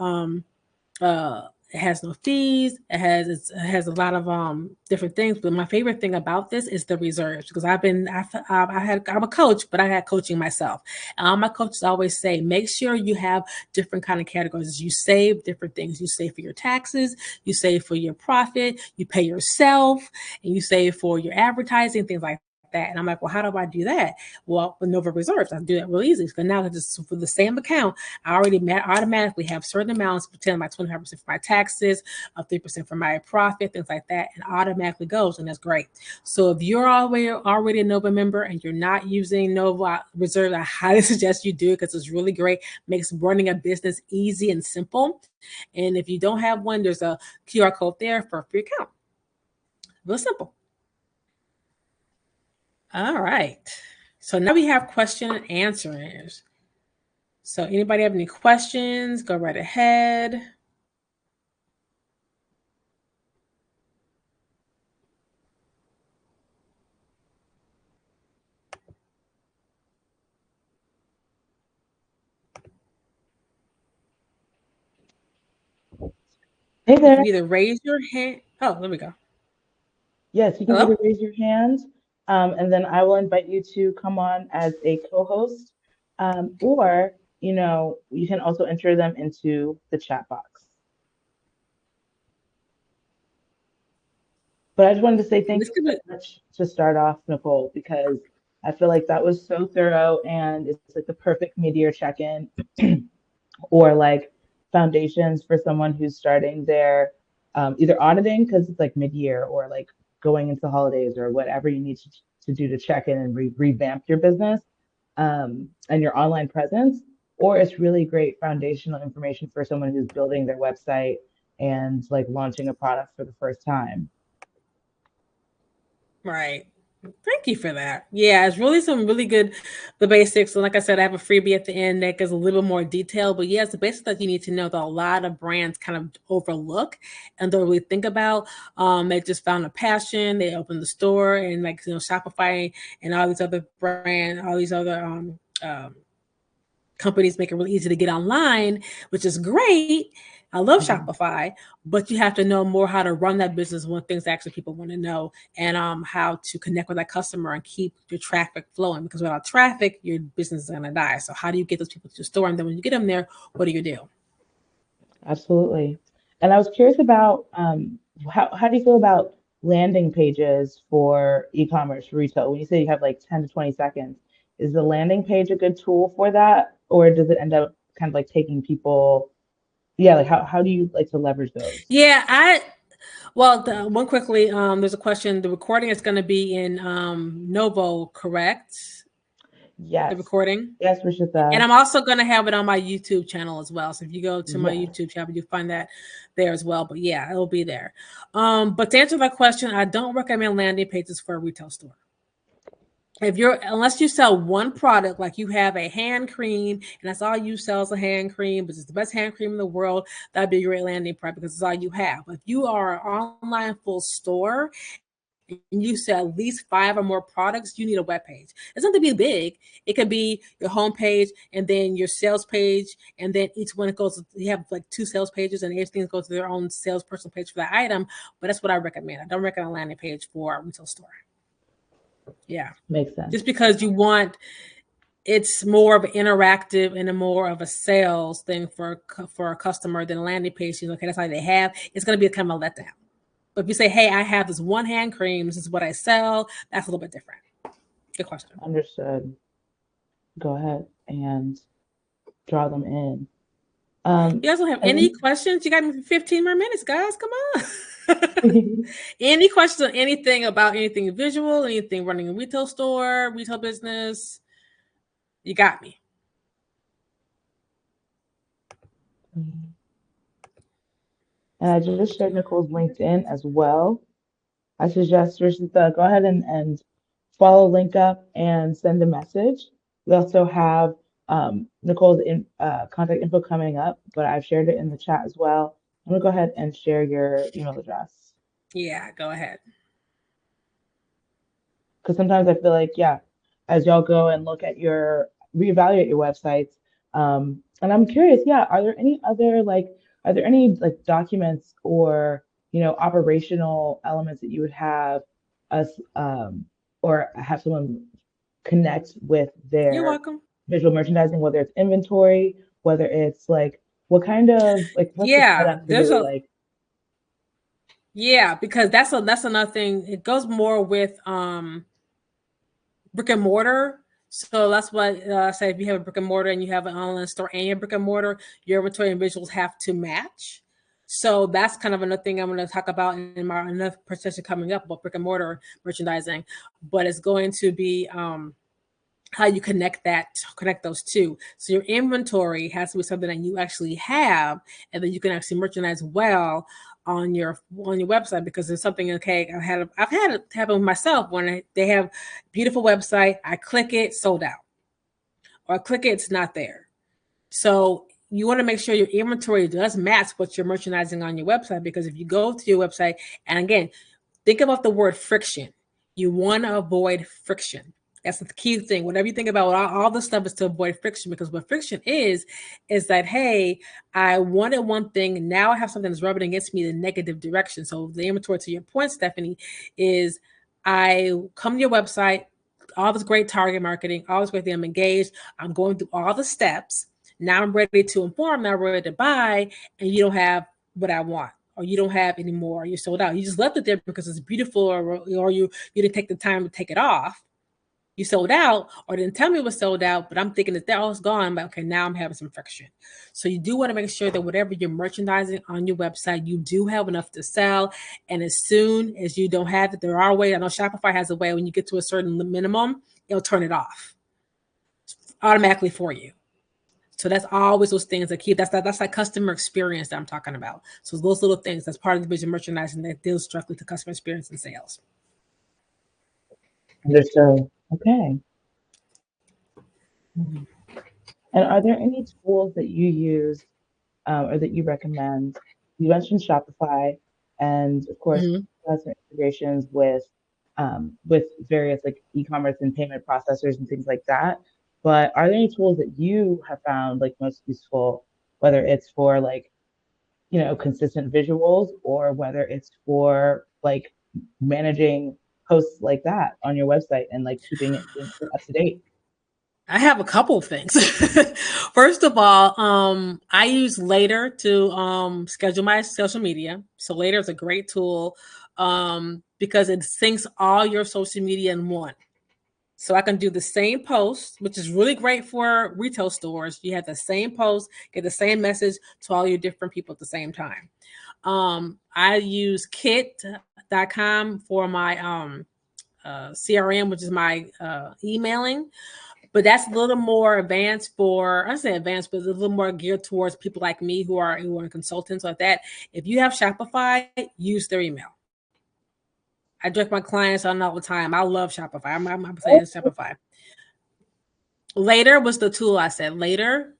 it has no fees. It has a lot of different things. But my favorite thing about this is the reserves because I'm a coach, but I had coaching myself. And all my coaches always say, make sure you have different kind of categories. You save different things. You save for your taxes. You save for your profit. You pay yourself, and you save for your advertising, things like that. And I'm like, well, how do I do that? Well, with Nova Reserves, I do that real easy. So now just for the same account, I already automatically have certain amounts, pretend like 25% for my taxes, 3% for my profit, things like that, and automatically goes, and that's great. So if you're already a Nova member and you're not using Nova Reserve, I highly suggest you do it because it's really great. Makes running a business easy and simple. And if you don't have one, there's a QR code there for a free account. Real simple. All right. So now we have question and answers. So anybody have any questions? Go right ahead. Hey You can there. either raise your hand. Oh, there we go. Yes, you can either Hello? raise your hand, and then I will invite you to come on as a co-host, or you can also enter them into the chat box. But I just wanted to say And thank this you could so be, much to start off, Nicole, because I feel like that was so thorough and it's like the perfect mid-year check-in or like foundations for someone who's starting their either auditing because it's like mid-year or like going into the holidays or whatever you need to do to check in and revamp your business and your online presence. Or it's really great foundational information for someone who's building their website and like launching a product for the first time. right. Thank you for that. Yeah, it's really some really good, the basics. And like I said, I have a freebie at the end that gives a little more detail. But yeah, it's the basics that you need to know that a lot of brands kind of overlook and don't really think about. They just found a passion. They opened the store and like, Shopify and all these other brands, all these other companies make it really easy to get online, which is great. I love Mhm. Shopify, but you have to know more how to run that business. One things actually people want to know, and how to connect with that customer and keep your traffic flowing. Because without traffic, your business is going to die. So how do you get those people to your store? And then when you get them there, what do you do? Absolutely. And I was curious about how do you feel about landing pages for e-commerce retail? When you say you have like 10 to 20 seconds, is the landing page a good tool for that? Or does it end up kind of like taking people, yeah, like how do you like to leverage those? Yeah, well, one quickly. There's a question. The recording is going to be in Novo, correct? The Yes. recording. Yes, And Rishita. I'm also going to have it on my YouTube channel as well. So if you go to my Yes. YouTube channel, you find that there as well. But yeah, it'll be there. But to answer that question, I don't recommend landing pages for a retail store. If you're unless you sell one product, like you have a hand cream and that's all you sell is a hand cream, but it's the best hand cream in the world, that'd be a great landing part because it's all you have. But if you are an online full store and you sell at least 5 or more products, you need a web page. It doesn't have to be big. It could be your home page and then your sales page, and then each one goes. You have like 2 sales pages, and everything goes to their own salesperson page for that item. But that's what I recommend. I don't recommend a landing page for a retail store. Yeah, Makes sense. just because you want it's more of an interactive and a more of a sales thing for a customer than a landing page. Okay, that's all they have. It's going to be kind of a letdown. But if you say, hey, I have this one hand cream, this is what I sell, that's a little bit different. Good question. Understood. Go ahead and draw them in. You guys don't have And any then questions? You got 15 more minutes, guys. Come on. Any questions on anything about anything visual, anything running a retail store, retail business? You got me. and I just shared Nicole's LinkedIn as well. I suggest Rashida, go ahead and follow link up and send a message. We also have Nicole's contact info coming up, but I've shared it in the chat as well. I'm gonna go ahead and share your email address Yeah, go ahead. because sometimes I feel like, yeah, as y'all go and look at reevaluate your websites, and I'm curious, yeah, are there any like documents or, operational elements that you would have us, or have someone connect with You're their welcome. visual merchandising, whether it's inventory, whether it's like, what's the Yeah, setup to really like, because that's another thing. It goes more with brick and mortar. So that's what I say. If you have a brick and mortar and you have an online store and your brick and mortar, your inventory and visuals have to match. So that's kind of another thing I'm going to talk about in my another presentation coming up about brick and mortar merchandising. But it's going to be how you connect those two. So your inventory has to be something that you actually have, and then you can actually merchandise well on your website, because it's something. Okay, I've had it happen with myself when they have beautiful website. I click it, sold out, or I click it, it's not there. So you want to make sure your inventory does match what you're merchandising on your website, because if you go to your website, and again, think about the word friction. You want to avoid friction. That's the key thing. Whatever you think about, all this stuff is to avoid friction, because what friction is that, hey, I wanted one thing. Now I have something that's rubbing against me in the negative direction. So the inventory, to your point, Stephanie, is I come to your website, all this great target marketing, all this great thing. I'm engaged. I'm going through all the steps. Now I'm ready to inform. Now I'm ready to buy, and you don't have what I want, or you don't have anymore, you're sold out. You just left it there because it's beautiful, or you didn't take the time to take it off. You sold out, or didn't tell me it was sold out, but I'm thinking that that was gone. But okay, now I'm having some friction. So you do want to make sure that whatever you're merchandising on your website, you do have enough to sell. And as soon as you don't have it, there are ways. I know Shopify has a way when you get to a certain minimum, it'll turn it off automatically for you. So that's always those things that keep that's like customer experience that I'm talking about. So those little things, that's part of the vision merchandising that deals directly to customer experience and sales. understood? Okay. And are there any tools that you use, or that you recommend? You mentioned Shopify, and of course, Mm-hmm. has some integrations with various like e-commerce and payment processors and things like that. But are there any tools that you have found like most useful, whether it's for like, consistent visuals, or whether it's for like managing posts like that on your website and like keeping it up to date? I have a couple of things. First of all, I use Later to schedule my social media. So Later is a great tool because it syncs all your social media in one. So I can do the same post, which is really great for retail stores. You have the same post, get the same message to all your different people at the same time. I use kit.com for my CRM, which is my emailing. But that's a little more advanced for, I say advanced, but it's a little more geared towards people like me who are consultants like that. If you have Shopify, use their email. I direct my clients on all the time. I love Shopify. I'm saying Shopify. Later was the tool I said. Later,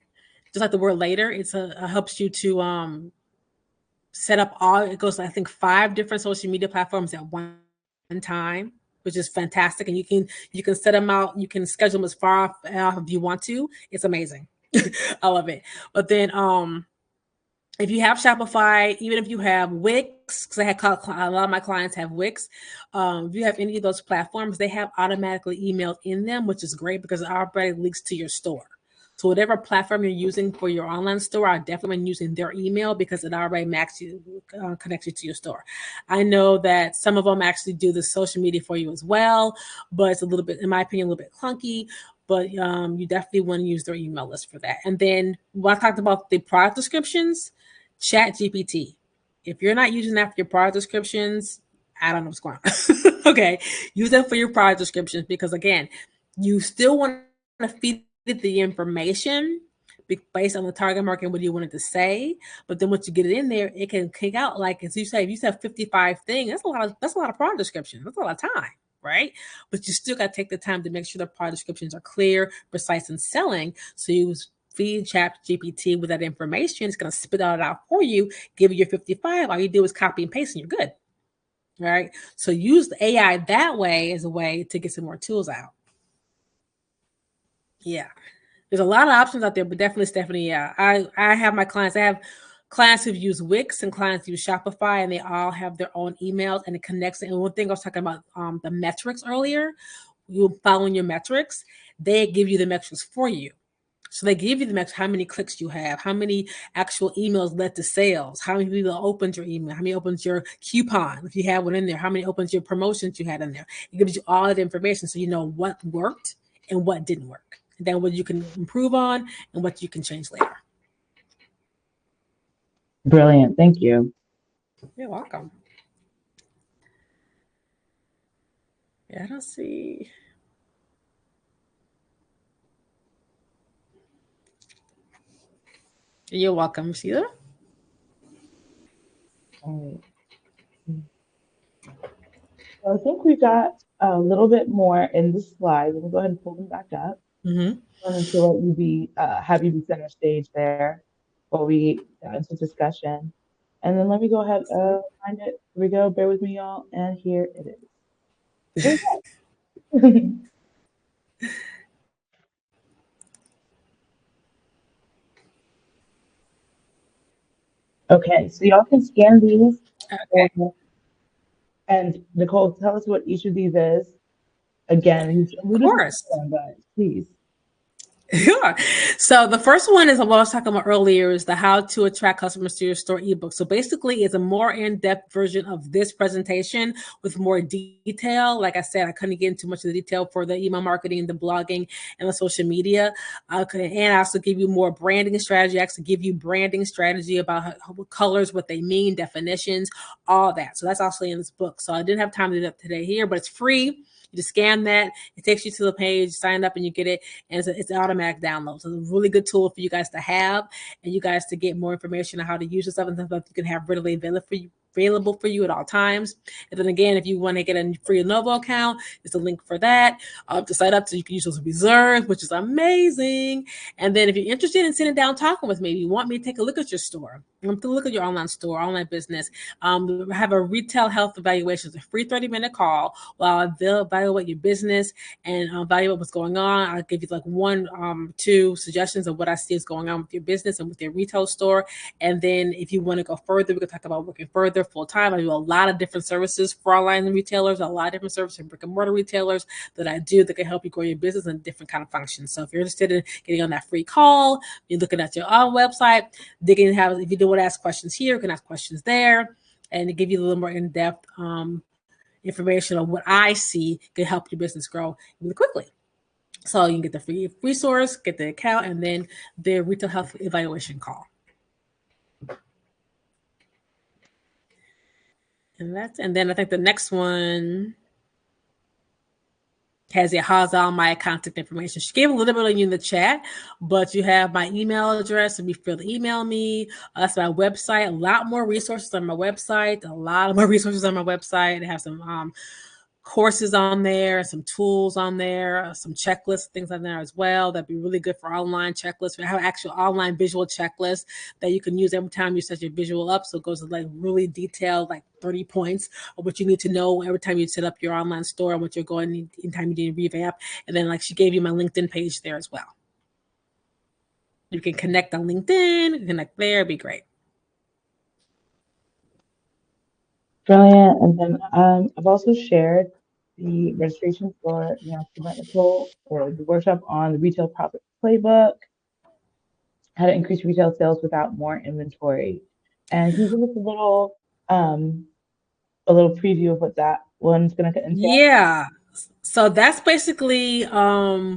just like the word later, it helps you to set up all. It goes, I think, 5 different social media platforms at one time, which is fantastic. And you can set them out. You can schedule them as far off if you want to. It's amazing. I love it. But then if you have Shopify, even if you have Wix, because I had a lot of my clients have Wix. If you have any of those platforms, they have automatically emailed in them, which is great because it already links to your store. So whatever platform you're using for your online store, I definitely recommend using their email because it already connects you to your store. I know that some of them actually do the social media for you as well, but it's a little bit, in my opinion, a little bit clunky. But you definitely want to use their email list for that. And then when I talked about the product descriptions, Chat GPT. If you're not using that for your product descriptions, I don't know what's going on. Okay, use that for your product descriptions because again, you still want to feed it the information based on the target market and what you wanted to say. But then once you get it in there, it can kick out like as you say. If you have 55 things, that's a lot of product descriptions. That's a lot of time, right? But you still got to take the time to make sure the product descriptions are clear, precise, and selling. So you feed Chat GPT with that information. It's going to spit all it out for you, give you your 55. All you do is copy and paste, and you're good. Right. So use the AI that way as a way to get some more tools out. Yeah. There's a lot of options out there, but definitely, Stephanie, yeah. I have my clients. I have clients who've used Wix and clients who use Shopify, and they all have their own emails, and it connects. And one thing I was talking about the metrics earlier, you following your metrics, they give you the metrics for you. So they give you the metrics, how many clicks you have, how many actual emails led to sales, how many people opened your email, how many opens your coupon, if you have one in there, how many opens your promotions you had in there. It gives you all that information so you know what worked and what didn't work. And then what you can improve on and what you can change later. Brilliant. Thank you. You're welcome. Yeah, I don't see. You're welcome, Sheila. All right. So I think we got a little bit more in the slides. Let me go ahead and pull them back up. Mm-hmm. Wanted to let you be have you be center stage there before we got into discussion. And then let me go ahead find it. Here we go. Bear with me, y'all. And here it is. Here we go. Okay, so y'all can scan these. Okay. Or, and Nicole, tell us what each of these is. Again, you've Of alluded to some course. of them, but please. Yeah. So the first one is what I was talking about earlier is the how to attract customers to your store ebook. So basically it's a more in-depth version of this presentation with more detail. Like I said, I couldn't get into much of the detail for the email marketing, the blogging, and the social media. And I also give you more branding strategy. I actually give you branding strategy about what colors, what they mean, definitions, all that. So that's also in this book. So I didn't have time to do that today here, but it's free. You just scan that. It takes you to the page, sign up, and you get it. And it's an automatic download. So it's a really good tool for you guys to have and you guys to get more information on how to use this stuff and stuff you can have readily available for you at all times. And then again, if you want to get a free Novo account, there's a link for that to sign up so you can use those reserves, which is amazing. And then if you're interested in sitting down talking with me, you want me to take a look at your store, I'm to look at your online store, online business. Have a retail health evaluation. It's a free 30-minute call while they'll evaluate your business and evaluate what's going on. I'll give you like one, two suggestions of what I see is going on with your business and with your retail store. And then if you want to go further, we can talk about working further full time. I do a lot of different services for online retailers, a lot of different services for brick and mortar retailers that I do that can help you grow your business in different kind of functions. So if you're interested in getting on that free call, you're looking at your own website, digging, if you do want to ask questions here, you can ask questions there and to give you a little more in-depth information on what I see can help your business grow really quickly. So you can get the free resource, get the account, and then the retail health evaluation call. And then I think the next one has all my contact information. She gave a little bit of you in the chat, but you have my email address and be free to email me. That's my website. A lot more resources on my website. A lot of more resources on my website. I have some courses on there, some tools on there, some checklists, things on there as well. That'd be really good for online checklists. We have actual online visual checklists that you can use every time you set your visual up. So it goes to like really detailed, like 30 points of what you need to know every time you set up your online store and what you're going in time you need to revamp. And then like she gave you my LinkedIn page there as well. You can connect on LinkedIn, connect there, it'd be great. Brilliant. And then I've also shared the registration for Master by Nicole or the workshop on the retail profit playbook, how to increase retail sales without more inventory. And can you give us um, a little preview of what that one's going to entail? Yeah. So that's basically, especially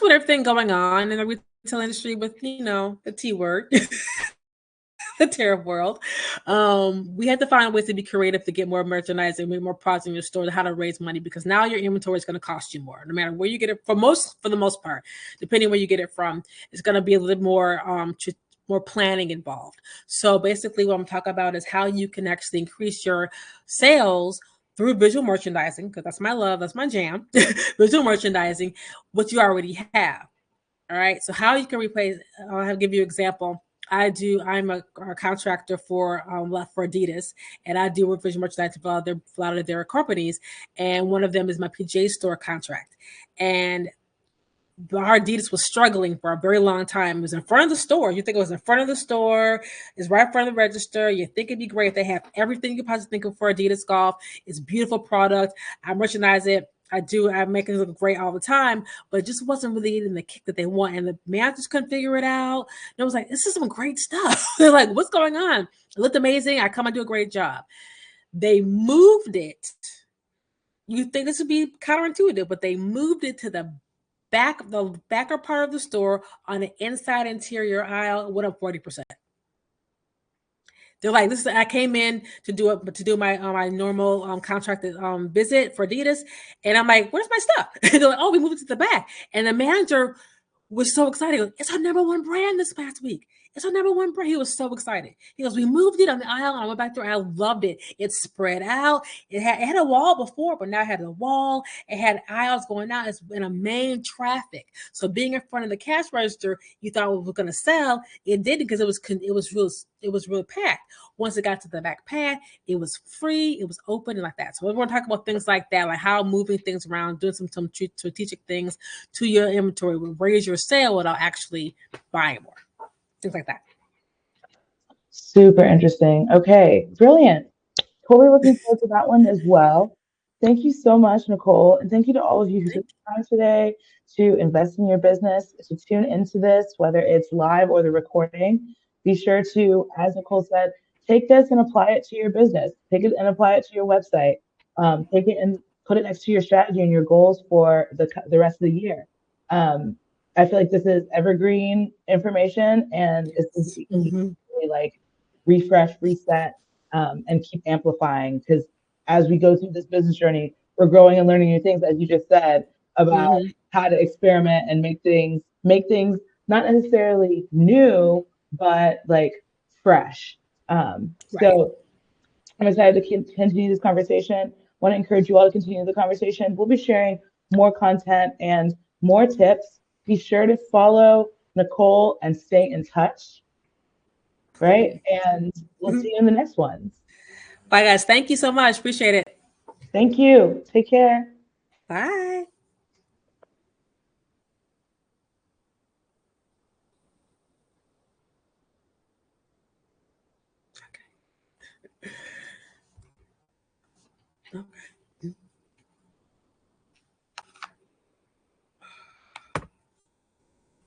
with everything going on in the retail industry with, the T word, the tariff world. We had to find ways to be creative to get more merchandise and make more products in your store, how to raise money because now your inventory is going to cost you more, no matter where you get it for the most part, depending where you get it from, it's going to be a little more more planning involved. So basically, what I'm talking about is how you can actually increase your sales through visual merchandising, because that's my love, that's my jam. Visual merchandising, what you already have. All right. So how you can replace? I'll give you an example. I'm a contractor for Adidas, and I do visual merchandising for a lot of their companies. And one of them is my PJ store contract. And Adidas was struggling for a very long time. It was in front of the store. You think it was in front of the store, it's right in front of the register. You think it'd be great. They have everything you could possibly think of for Adidas golf. It's a beautiful product. I merchandise it. I make it look great all the time, but it just wasn't really getting the kick that they want. And the man just couldn't figure it out. And I was like, this is some great stuff. They're like, what's going on? It looked amazing. I come and do a great job. They moved it. You think this would be counterintuitive, but they moved it to the backer part of the store on the inside interior aisle. Went up 40%. They're like, this is I came in to do my normal contracted visit for Adidas, and I'm like, where's my stuff? And they're like, oh, we moved it to the back. And the manager was so excited. Goes, it's our number one brand this past week. It's our number one brand. He was so excited. He goes, we moved it on the aisle, and I went back there. I loved it. It spread out. It had a wall before, but now it had a wall. It had aisles going out. It's in a main traffic. So being in front of the cash register, you thought it was going to sell. It didn't because it was real packed. Once it got to the back pad, it was free. It was open and like that. So we're going to talk about things like that, like how moving things around, doing some strategic things to your inventory will raise your sale without actually buying more. Things like that. Super interesting. Okay, brilliant. Totally looking forward to that one as well. Thank you so much, Nicole. And thank you to all of you who took Thank the time today to invest in your business, to tune into this, whether it's live or the recording. Be sure to, as Nicole said, take this and apply it to your business. Take it and apply it to your website. Take it and put it next to your strategy and your goals for the rest of the year. Um, I feel like this is evergreen information and you. it's something Yes. we can Mm-hmm. really like refresh, reset, and keep amplifying because as we go through this business journey, we're growing and learning new things, as you just said, about Mm-hmm. how to experiment and make things not necessarily new, but like fresh. Right. So I'm excited to continue this conversation. I want to encourage you all to continue the conversation. We'll be sharing more content and more tips. Be sure to follow Nicole and stay in touch, right? And we'll see you in the next ones. Bye, guys. Thank you so much. Appreciate it. Thank you. Take care. Bye. Okay.